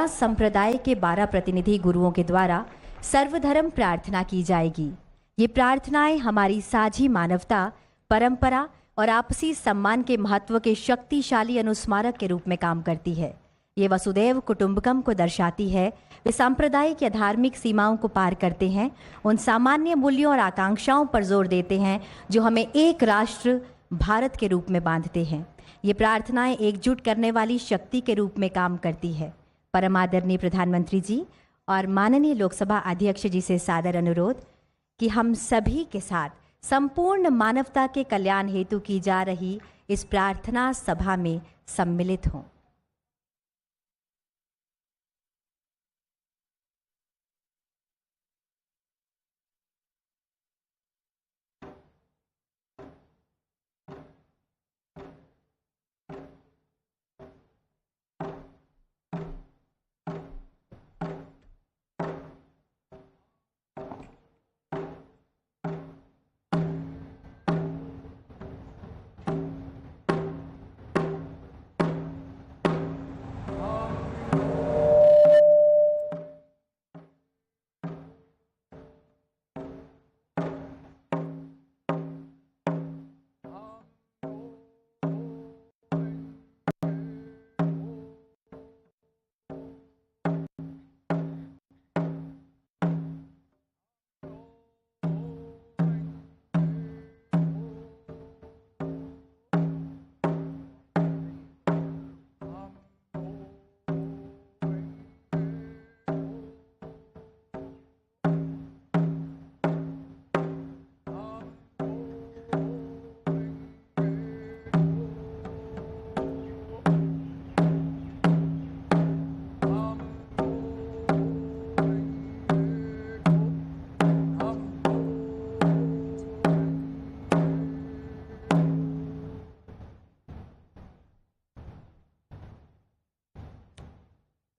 तथा संप्रदाय के 12 प्रतिनिधि गुरुओं के द्वारा सर्वधर्म प्रार्थना की जाएगी। ये प्रार्थनाएं हमारी साझी मानवता, परंपरा और आपसी सम्मान के महत्व के शक्तिशाली अनुस्मारक के रूप में काम करती है। ये वसुदैव कुटुंबकम को दर्शाती है। वे सांप्रदायिक या धार्मिक सीमाओं को पार करते हैं, उन सामान्य मूल्यों और आकांक्षाओं पर जोर देते हैं जो हमें एक राष्ट्र भारत के रूप में बांधते हैं। ये प्रार्थनाएं एकजुट करने वाली शक्ति के रूप में काम करती है। परम आदरणीय प्रधानमंत्री जी और माननीय लोकसभा अध्यक्ष जी से सादर अनुरोध कि हम सभी के साथ संपूर्ण मानवता के कल्याण हेतु की जा रही इस प्रार्थना सभा में सम्मिलित हों।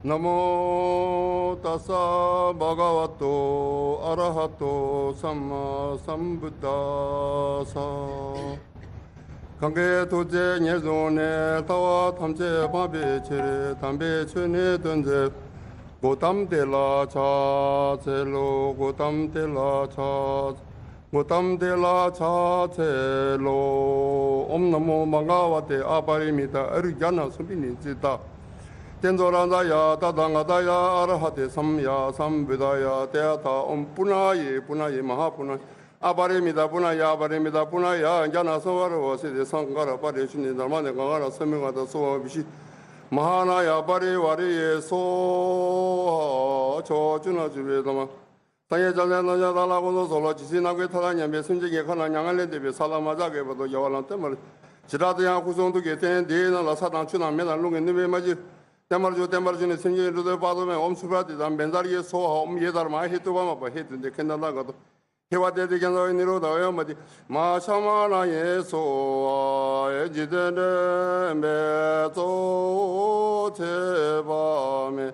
नमो तस्सा भगवतो अरहतो सम्मा सम्बुद्धासा 강계 도제 예존에 타와 탐제 바베체레 담베체네 던제 고담데라 차체로 고담데라 차 고담데라 차체로 옴나모 망가와테 아바리미타 에르갸나 수비니지다 텐조란다야 다당가다야 아라하테 삼야 삼부다야 대야타 옴푸나예 punaye 마하푸나 아바레미다 pu나야 아바레미다 pu나야 야나서와로 와세데 상가라 바레슈니 달마네 강가라 서명하다 소와비시 마하나야 바레와리에 소 저주나주베다마 땅에 자네나냐 달라고도 솔로 지시나게 타다냐메 순지게 가나 양알레데베 살라마자게 봐도 여발란 때말 지라드야 구성도게 된 데나 사당 추나메나 롱에 느베마지 때말주네 생계로도 받으면 엄수라디다 맨자리에 소하 엄예다마 해도바마 봐 해든데 kendala가도 해와데데 견자이니로다요 마디 마샤마나예 소아 에지데네 메조 제바메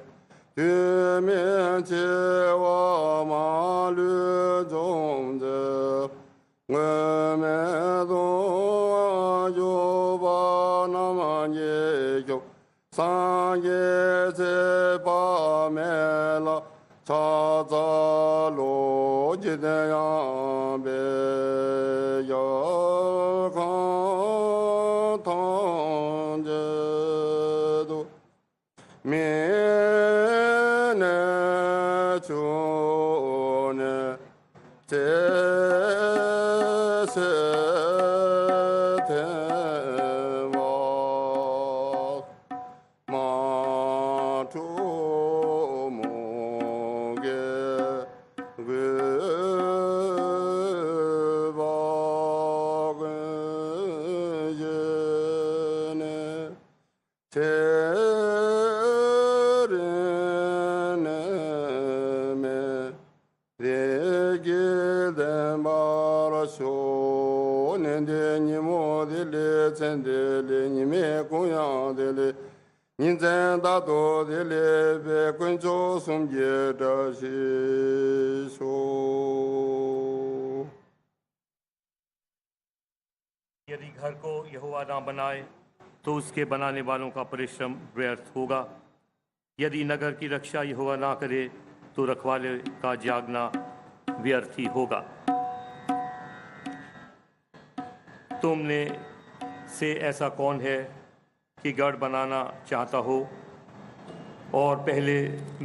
드메 제와 마르 종제 므메도 아조바나마예교 상예제바메라 차자로 지대야베여간탄제도 미네주네 यदि घर को यहोवा ना बनाए तो उसके बनाने वालों का परिश्रम व्यर्थ होगा। यदि नगर की रक्षा यहोवा ना करे तो रखवाले का जागना व्यर्थ ही होगा। तुमने से ऐसा कौन है कि गढ़ बनाना चाहता हो और पहले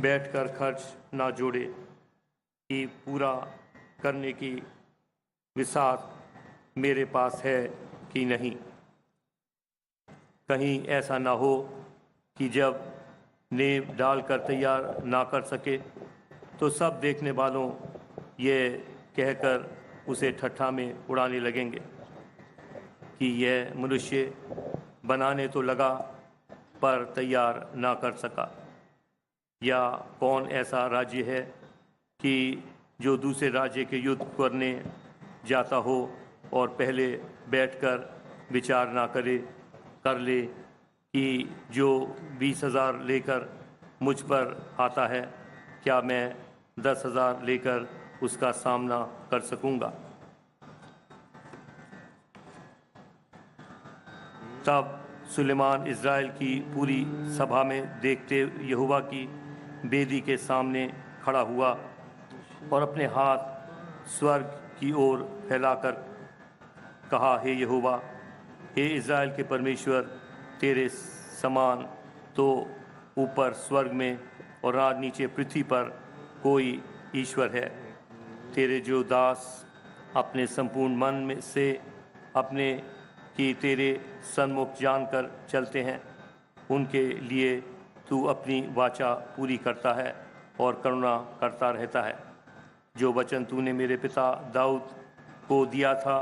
बैठकर खर्च ना जोड़े कि पूरा करने की विसात मेरे पास है कि नहीं। कहीं ऐसा ना हो कि जब नींव डालकर तैयार ना कर सके तो सब देखने वालों ये कहकर उसे ठट्ठा में उड़ाने लगेंगे कि यह मनुष्य बनाने तो लगा पर तैयार ना कर सका। या कौन ऐसा राज्य है कि जो दूसरे राज्य के युद्ध करने जाता हो और पहले बैठकर विचार ना कर ले कि जो 20,000 लेकर मुझ पर आता है क्या मैं 10,000 लेकर उसका सामना कर सकूंगा। तब सुलेमान इज़राइल की पूरी सभा में देखते यहोवा की बेदी के सामने खड़ा हुआ और अपने हाथ स्वर्ग की ओर फैलाकर कहा, हे यहोवा, हे इज़राइल के परमेश्वर, तेरे समान तो ऊपर स्वर्ग में और राज नीचे पृथ्वी पर कोई ईश्वर है। तेरे जो दास अपने संपूर्ण मन में से अपने कि तेरे सन्मुख जानकर चलते हैं, उनके लिए तू अपनी वाचा पूरी करता है और करुणा करता रहता है। जो वचन तूने मेरे पिता दाऊद को दिया था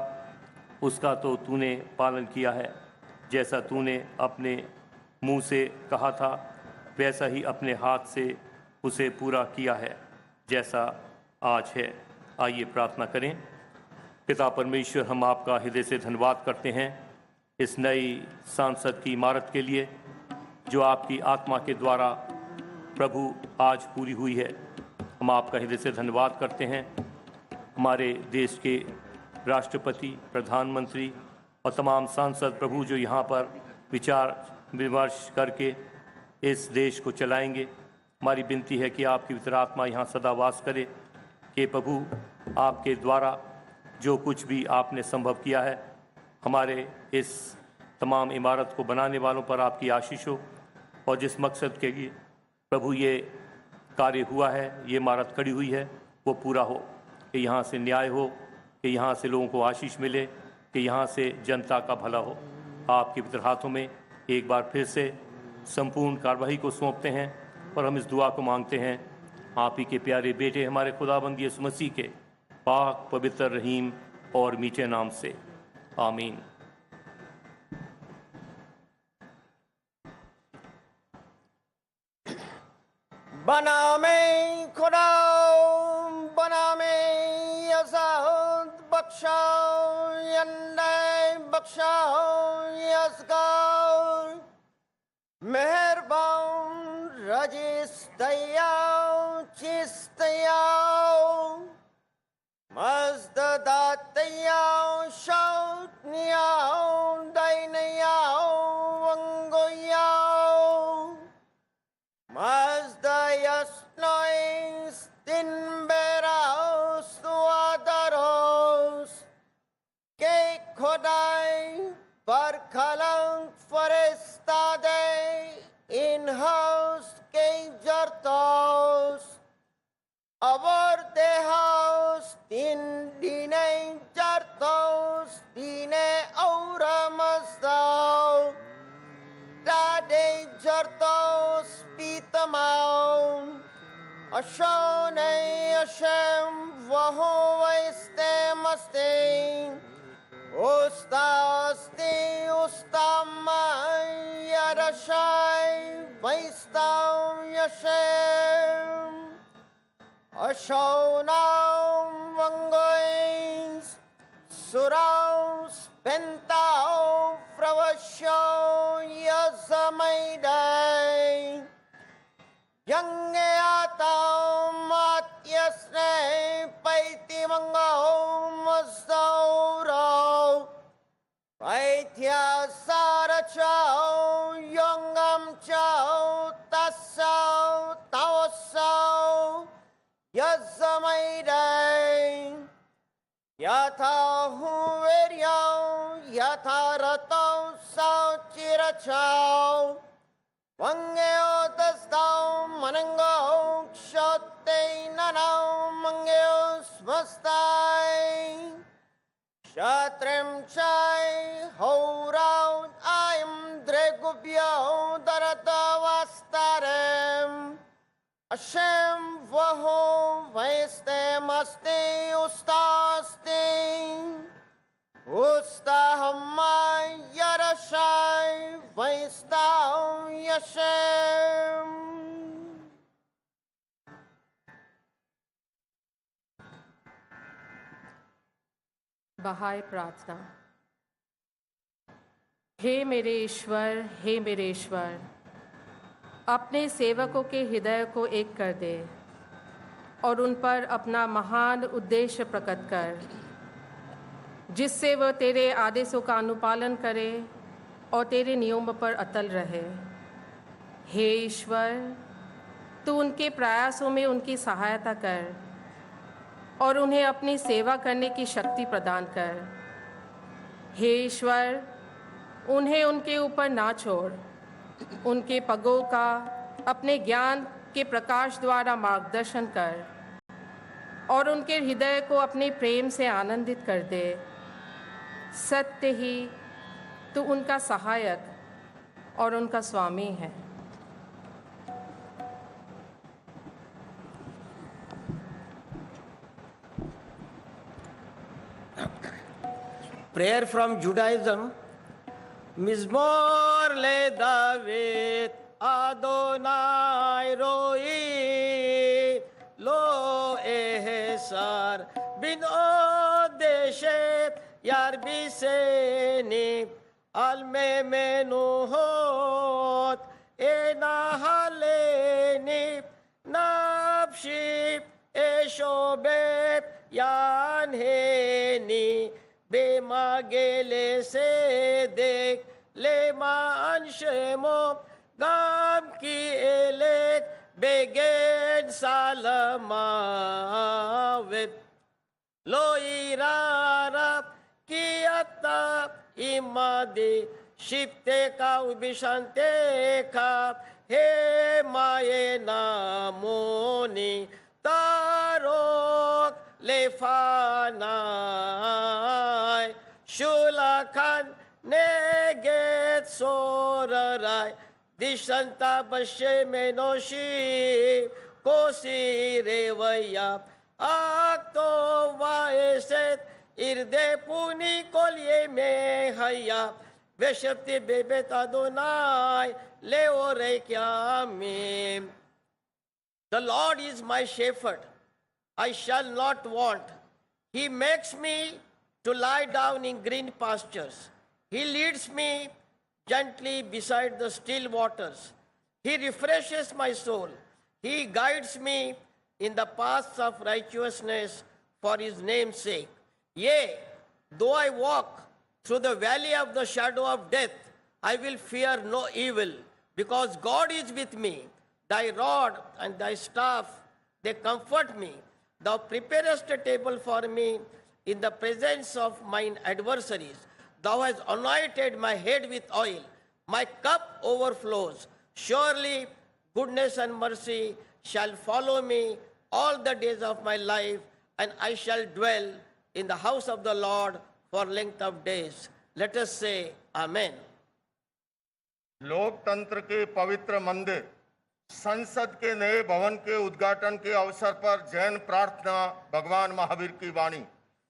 उसका तो तूने पालन किया है। जैसा तूने अपने मुंह से कहा था वैसा ही अपने हाथ से उसे पूरा किया है जैसा आज है। आइए प्रार्थना करें। पिता परमेश्वर, हम आपका हृदय से धन्यवाद करते हैं इस नई सांसद की इमारत के लिए जो आपकी आत्मा के द्वारा प्रभु आज पूरी हुई है। हम आपका हृदय से धन्यवाद करते हैं हमारे देश के राष्ट्रपति, प्रधानमंत्री और तमाम सांसद प्रभु जो यहाँ पर विचार विमर्श करके इस देश को चलाएंगे। हमारी विनती है कि आपकी पवित्र आत्मा यहाँ सदा वास करे कि प्रभु आपके द्वारा जो कुछ भी आपने संभव किया है हमारे इस तमाम इमारत को बनाने वालों पर आपकी आशीष हो और जिस मकसद के लिए प्रभु ये कार्य हुआ है, ये इमारत खड़ी हुई है, वो पूरा हो, कि यहाँ से न्याय हो, कि यहाँ से लोगों को आशीष मिले, कि यहाँ से जनता का भला हो। आपके पवित्र हाथों में एक बार फिर से संपूर्ण कार्रवाई को सौंपते हैं और हम इस दुआ को मांगते हैं आप ही के प्यारे बेटे हमारे खुदाबंद यीशु मसीह के पाक, पवित्र, रहीम और मीठे नाम से, आमीन। बना में खुदा, बना में यज़ाद, बख्शा यन्ने, बख्शा यज़गार, मेहरबान रजिस्तयाओ चिस्तयाओ, मज़दातयाओ शौतनियाओ दैनयाओ वंगोयाओ, Mazdayasnois tinberaos tuadaros, que Kodai barkalang forestade in-house que jartos, aborde house tin dine jartos dine aura mazdao, dade jartos Pitamau, Ashone Hashem, Vaho Estemaste, Ustaste, Ustamai, Yarashai, Vaistau Yashem, Ashonau, Vangois, Suraus, Pentau, Fravasho, Yazamaidai, Yange atau matyasne paiti mangau mazaurau, paitya sarachau, yongam chau tasau, Maidai Yatha Huveryao Yatha Ratao Sao Chirachao Wangeo Tastao Manangao Kshote Nanao Mangeo Smastai Shatrim Chai Horao Ayam Dregubyo Darata Vastarem Hashem Vaho Vaiste Maste Ustaste Ustahamai Yarashai Vaistao Yashem. बहाय प्रार्थना। हे मेरे ईश्वर, अपने सेवकों के हृदय को एक कर दे और उन पर अपना महान उद्देश्य प्रकट कर, जिससे वह तेरे आदेशों का अनुपालन करे और तेरे नियमों पर अटल रहे। हे ईश्वर, तू उनके प्रयासों में उनकी सहायता कर और उन्हें अपनी सेवा करने की शक्ति प्रदान कर। हे ईश्वर, उन्हें उनके ऊपर ना छोड़, उनके पगों का अपने ज्ञान के प्रकाश द्वारा मार्गदर्शन कर और उनके हृदय को अपने प्रेम से आनंदित कर दे। सत्य ही तू उनका सहायक और उनका स्वामी है। Prayer from Judaism. Mizmor le David Adonai roi lo ehsar bin odeshet yar biseni al menuhot enahaleni nafshi eshobet yanheni במגלה סדק למען שמו גם כי אלך בגן סלמוות לא יירא רע כי אתה עמדי שבטך ובשענתך המה ינמוני תרוק לפניי שולחן נגד צורריי דשנת בשם אנושי כוסי רוויה אכתוב ואשת ירדפוני כל ימי חייו ושבתי בבית אדוני לאורך ימים. The Lord is my shepherd, I shall not want. He makes me to lie down in green pastures. He leads me gently beside the still waters. He refreshes my soul. He guides me in the paths of righteousness for his name's sake. Yea, though I walk through the valley of the shadow of death, I will fear no evil, because God is with me. Thy rod and thy staff, they comfort me. Thou preparest a table for me in the presence of mine adversaries. Thou hast anointed my head with oil. My cup overflows. Surely goodness and mercy shall follow me all the days of my life, and I shall dwell in the house of the Lord for length of days. Let us say Amen. लोकतंत्र के पवित्र मंदिर संसद के नए भवन के उद्घाटन के अवसर पर जैन प्रार्थना भगवान महावीर की वाणी।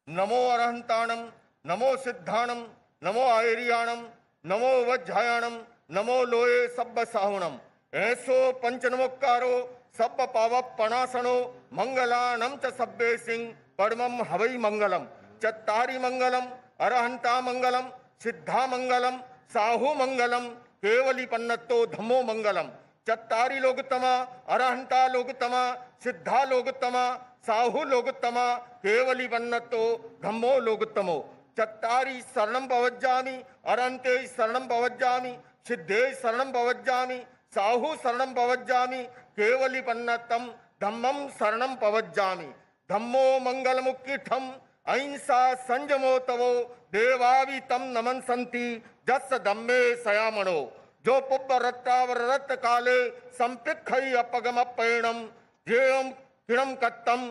नमो अरहंताणम, नमो सिद्धाणम, नमो आयरियाणम, नमो वज्जायाणम, नमो लोये सब्ब साहुणम, ऐसो पंचनमोक्कारो सब्ब पावप पणासनो मंगलानम च सब्बे सिंह परमम हवै मंगलम। चत्तारि मंगलम, अरहंता मंगलम, सिद्धा मंगलम, साहु मंगलम, केवली पन्नतो धम्मो मंगलम। चत्तारि लोकतमा, अरहंता लोकतमा, सिद्धा लोकतमा, साहु लोकतमा, केवली पन्नतो धम्मो लोकतमो। चत्तारि शरणं भवज्जामि, अरहंते शरणं भवज्जामि, सिद्धे शरणं भवज्जामि, साहु शरणं भवज्जामि, केवली पन्नतम धम्मं शरणं भवज्जामि। धम्मो मंगल मुक्कीठम अहिंसा संयमो तवो देवावि तम नमन संति जस धम्मे सयामणो जो पुब्ब रत्तावर रत्त काले संपिखई अपगम पैणम जेयम किणम कत्तम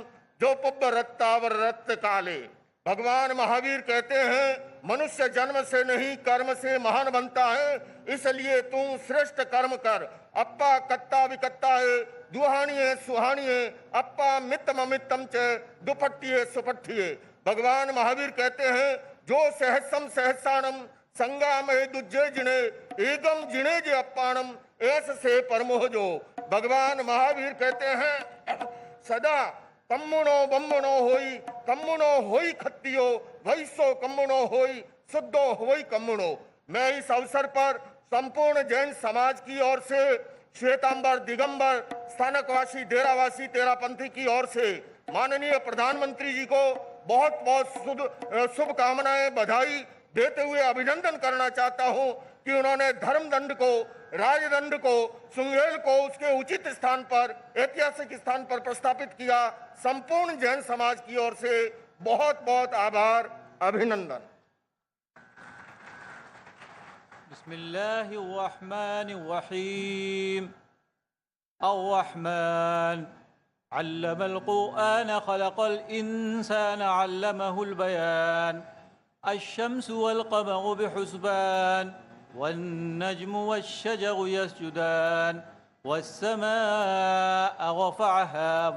जो पुब्ब रत्तावर रत्त काले। भगवान महावीर कहते हैं मनुष्य जन्म से नहीं कर्म से महान बनता है, इसलिए तू श्रेष्ठ कर्म कर। अप्पा कत्ता विकत्ता है, दुहानिये सुहानिये, अप्पा मित्तम अमित्तम च दुपट्टिये सुपट्टिये। भगवान महावीर कहते हैं जो सहसम सहसानम संगा में दुज्जे जिने एगम जिने जे अप्पाणम ऐस से परमोह जो। भगवान महावीर कहते हैं सदा कम्मुणो बम्मुणो होई कम्मुणो होई खत्तियो वैसो कम्मुणो होई शुद्धो होई कम्मुणो। मैं इस अवसर पर संपूर्ण जैन समाज की ओर से, श्वेतांबर दिगंबर स्थानकवासी डेरावासी तेरापंथी की ओर से माननीय प्रधानमंत्री जी को बहुत बहुत शुभकामनाएं बधाई देते हुए अभिनंदन करना चाहता हूं कि उन्होंने धर्मदंड को, राजदंड को, सुंगेल को उसके उचित स्थान पर, ऐतिहासिक स्थान पर प्रस्थापित किया। संपूर्ण जैन समाज की ओर से बहुत बहुत आभार, अभिनंदन। बिस्मिल्लाहिर्रहमानिर्रहीम। अर्रहमान अल्लमल कुरआन खलक़ल इंसान अल्लमहुल बयान। अश्शम्सु वल क़मरु बिहुस्बान वन्नज्मु वश्शजरु यस्जुदान वस्समाअ रफ़अहा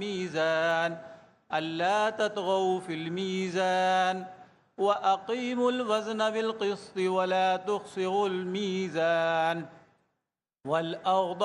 मीज़ान अल्ला ततग़ौ फ़िल मीज़ान वअक़ीमुल वज़न बिल क़िस्ति वला तुख़सिरुल मीज़ान वल अर्ज़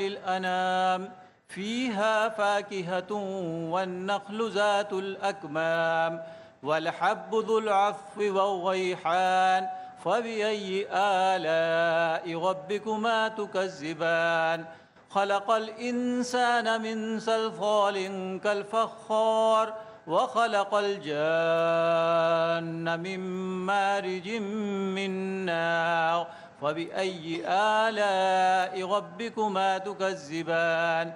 लिलअनाम फ़ीहा फ़ाकिहतुन वन्नख़्लु ज़ातुल अकमाम वलहब्बु ज़ुल अस्फ़ि वर्रैहान फ़बिअय्यि आलाइ रब्बिकुमा तुकज़्ज़िबान। खलक़ल इंसान मिन सल्सालिन कल-फ़ख़्ख़ार वखलक़ल जान्न मिन मारिजिन मिन नार फ़बिअय्यि आलाइ रब्बिकुमा तुकज़्ज़िबान।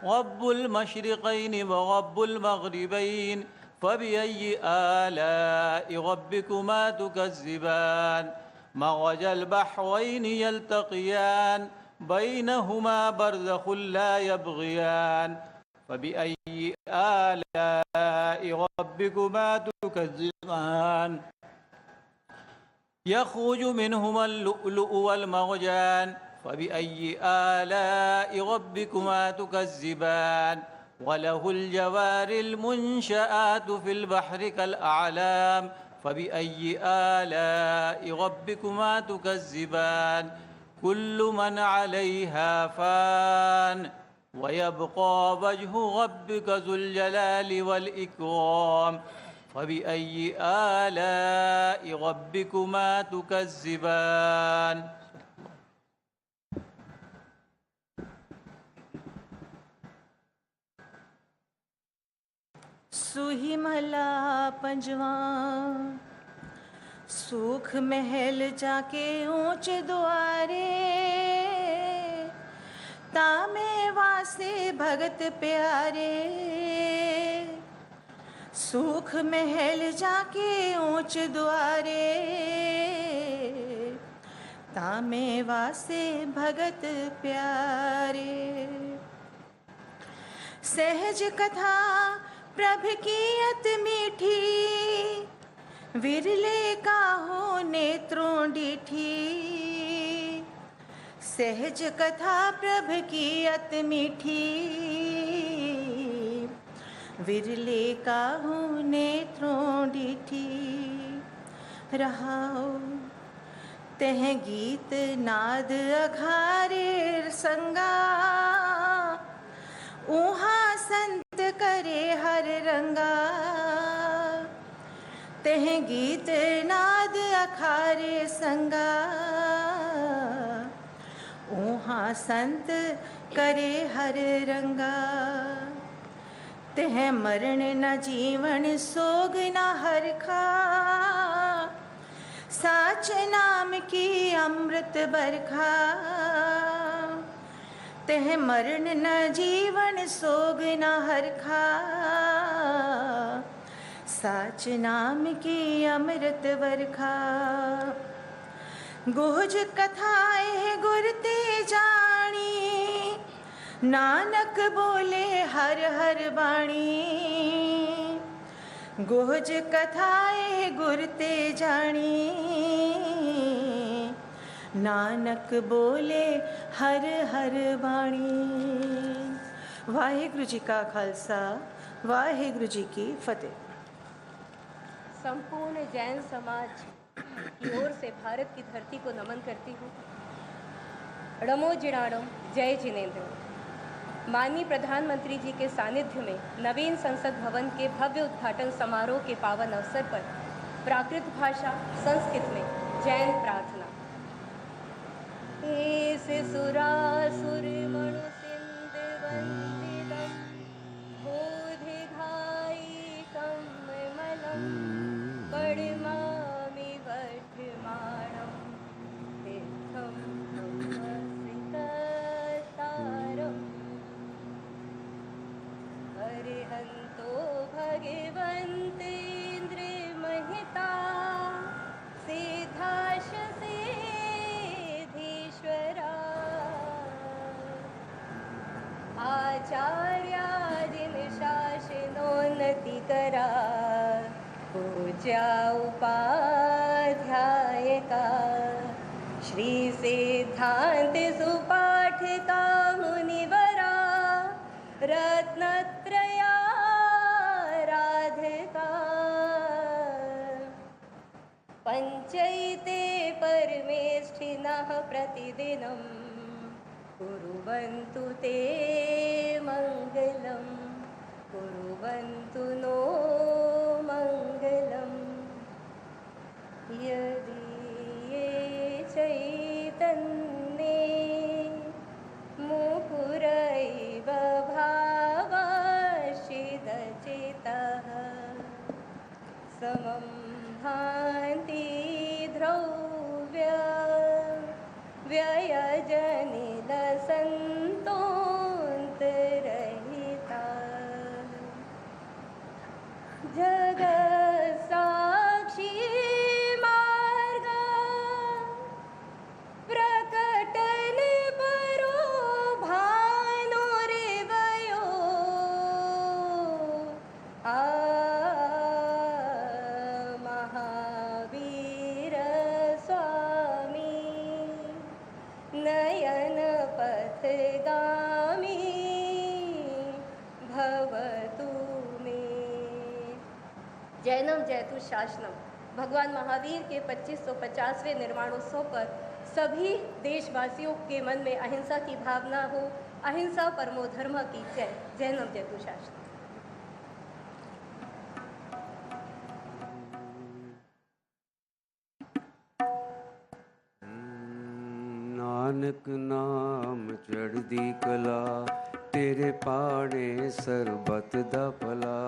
रब्बुल मशरिक़ैनि व रब्बुल मग़रिबैनि फ़बिअय्यि आलाइ रब्बिकुमा तुकज़्ज़िबान। मरजल बहरैनि यल्तक़ियान बैनहुमा बरज़ख़ुन ला यबग़ियान फ़बिअय्यि आलाइ रब्बिकुमा तुकज़्ज़िबान। यख़रुजु मिनहुमा लुअ्लुअु वल मरजान फ़बिअय्यि आलाइ रब्बिकुमा तुकज़्ज़िबान। वलहुल जवारिल मुंशआतु फिल बहरि कल अअलाम फ़बिअय्यि आलाइ रब्बिकुमा तुकज़्ज़िबान। कुल्लु मन अलैहा फ़ान वयब्क़ा वजहु रब्बिका ज़ुल जलालि वल इक्राम फ़बिअय्यि आलाइ रब्बिकुमा तुकज़्ज़िबान। सुही महला पंजवा। सुख महल जाके ऊंच द्वारे तामे वासे भगत प्यारे। सुख महल जाके ऊंच द्वारे तामे वासे भगत प्यारे। सहज कथा प्रभ की अति मीठी विरले काहो नेत्रों डीठी। सहज कथा प्रभ की अति मीठी विरले काहो नेत्रों डीठी। रहाओ तह गीत नाद अघारे संगा ऊहा संत करे हर रंगा। तह गीत नाद अखारे संगा ऊहा संत करे हर रंगा। तह मरण न जीवन सोग न हरखा साच नाम की अमृत बरखा। तेह मरण न जीवन सोग न हरखा, साच नाम की अमृत वर्खा। गोज कथाएं गुर ते जानी, नानक बोले हर हर बाणी। गोज कथाएं गुर ते जानी, नानक बोले हर हर बाणी। वाहिगुरु जी का खालसा, वाहिगुरु जी की फतेह। संपूर्ण जैन समाज की ओर से भारत की धरती को नमन करती हूँ। णमो जिणाणम, जय जिनेन्द्र। माननीय प्रधानमंत्री जी के सानिध्य में नवीन संसद भवन के भव्य उद्घाटन समारोह के पावन अवसर पर प्राकृत भाषा संस्कृत में जैन प्रार्थना। एस सुरासुर मणु सिंध वंदितम, बोधिघाई कमलम, पड़मामि वर्धमानम, तीर्थम नमस्कृतारम। अरिहंतो भगवन्तेन्द्र महिता, सिद्धाश सिद्धीश्वरा। आचार्यादिन शासनोन्नति करा, पूज्या उपाध्यायका। श्री सिद्धांत सुपाठिका मुनिवरा, रत्नत्रयाराधका। पंचैते परमेष्ठिनः प्रतिदिनं, कुर्वन्तु ते मङ्गलं, कुर्वन्तु नो मङ्गलम्। यदि ये चैतन्ये मुकुरैव भावाश्चिदचितः, समं भान्ति ध्रुव्य व्ययजनिलसन्तोऽन्तरहिता। जगत्साक्षी मार्ग प्रकटन परो भानुर्वयो। महावीर स्वामी नयन पथगामी, भवतु मे। जैनम जयतु शासनम। भगवान महावीर के 2550वें निर्माणोत्सव पर सभी देशवासियों के मन में अहिंसा की भावना हो। अहिंसा परमो धर्म की जय। जैनम जयतु शासनम। नानक नाम चढ़दी कला, तेरे पाणे सरबत दा भला।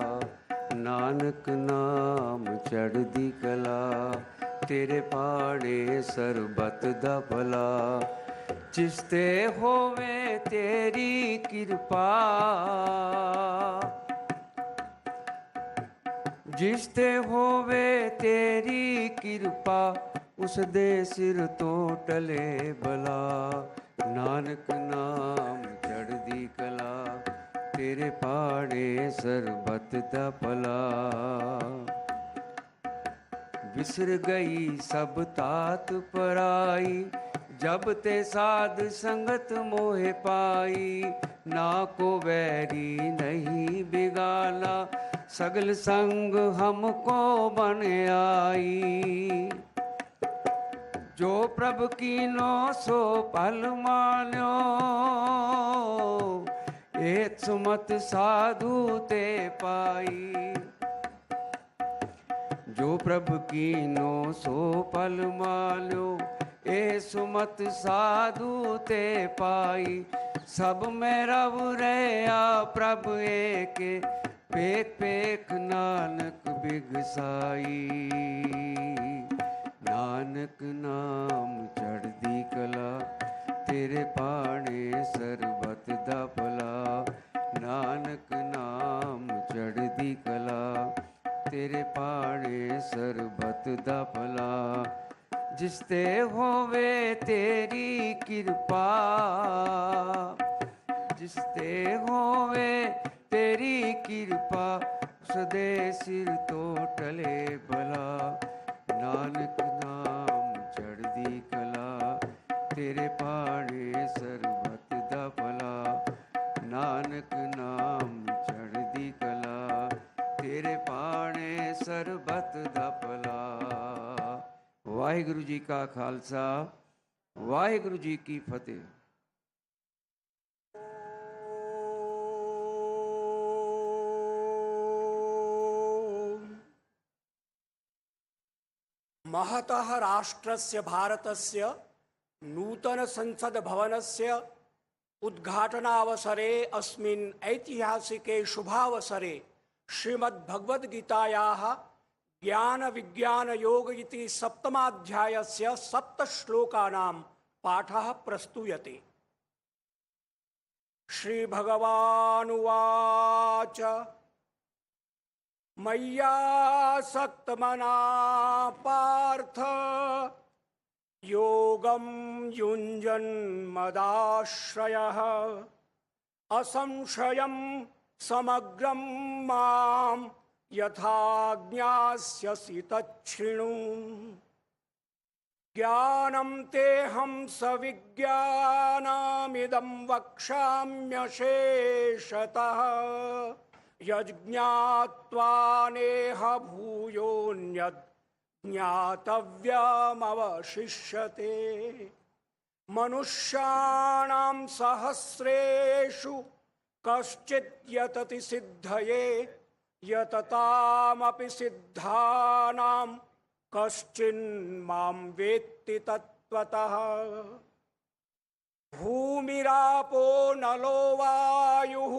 नानक नाम चढ़दी कला, तेरे पाणे सरबत दा भला। जिसते होवे तेरी कृपा, जिसते होवे तेरी कृपा, उस दे सिर तो टले भला। नानक नाम चढ़दी कला, तेरे पाड़े सरबत दा भला। बिसर गई सब तात पराई, जब ते साध संगत मोहे पाई। ना को वैरी नहीं बिगाला, सगल संग हमको बन आई। जो प्रभु कीनो सो पल मान्यो, एक सुमत साधु ते पाई। जो प्रभु कीनो सो पल मान्यो, ए सुमत साधु ते पाई। सब में रव रहा प्रभु एक, पेख पेख नानक बिगसाई। नानक नाम चढ़दी कला, तेरे पाणे सरबत नानक नाम चढ़दी कला, तेरे पाणे सरबत दा भला। जिस ते होवे तेरी कृपा, जिस ते होवे तेरी कृपा, सदे सिर तो टले भला। नानक नाम चढ़दी कला, तेरे पाणे सरबत दा भला। नानक नाम चढ़दी कला, तेरे पाणे सरबत दा भला। वाहिगुरु जी का खालसा, वाहिगुरु जी की फतेह। महतः राष्ट्रस्य भारतस्य नूतन संसद भवनस्य उद्घाटनावसरे अस्मिन् ऐतिहासिके शुभावसरे श्रीमद्भगवद्गीतायाः ज्ञान विज्ञान योग इति सप्तमाध्यायस्य 7 श्लोकानां पाठः प्रस्तूयते। श्रीभगवानुवाच मय्यासक्तमना पार्थ योगं युञ्जन्मदाश्रयः असंशयं समग्रं मां यथा ज्ञास्यसि तच्छृणु। ज्ञानं तेऽहं सविज्ञानमिदं वक्ष्याम्यशेषतः यज्ञात्वा नेह भूयोऽन्यत् ज्ञातव्यमवशिष्यते। मनुष्याणां सहस्रेषु कश्चित् यतति सिद्धये यततामपि सिद्धानां कश्चिन्मां वेत्ति तत्त्वतः। भूमिरापो नलो वायुः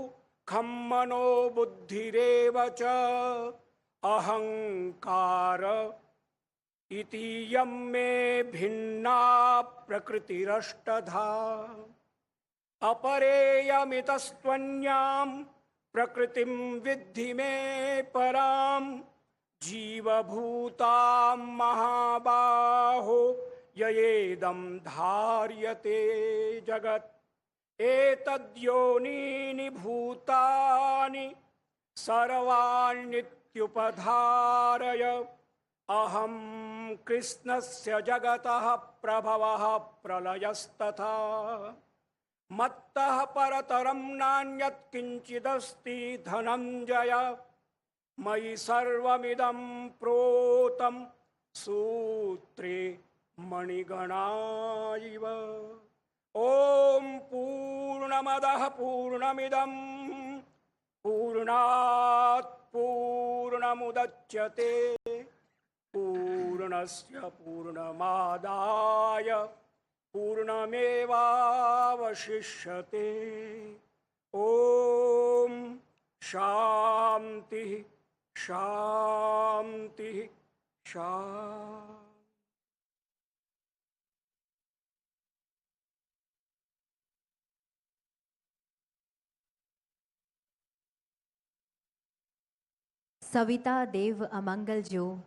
खं मनो बुद्धिरेव च अहंकार इतीयं मे भिन्ना प्रकृतिरष्टधा। अपरेयमितस्त्वन्यां प्रकृतिं विद्धि मे परां जीवभूतां महाबाहो ययेदं धार्यते जगत्। एतद्योनीनि भूतानि सर्वाण्यत्युपधारय अहं कृष्णस्य जगतः प्रभवः प्रलयस्तथा। मत्तः परतरं नान्यत् किञ्चिदस्ति धनञ्जय मयि सर्वमिदं प्रोतं सूत्रे मणिगणा इव। ॐ पूर्णमदः पूर्णमिदं पूर्णात् पूर्णमुदच्यते पूर्णस्य पूर्णमादाय पूर्णमेवावशिष्यते। ॐ शान्तिः शान्तिः शान्तिः। सविता देव अमंगल जो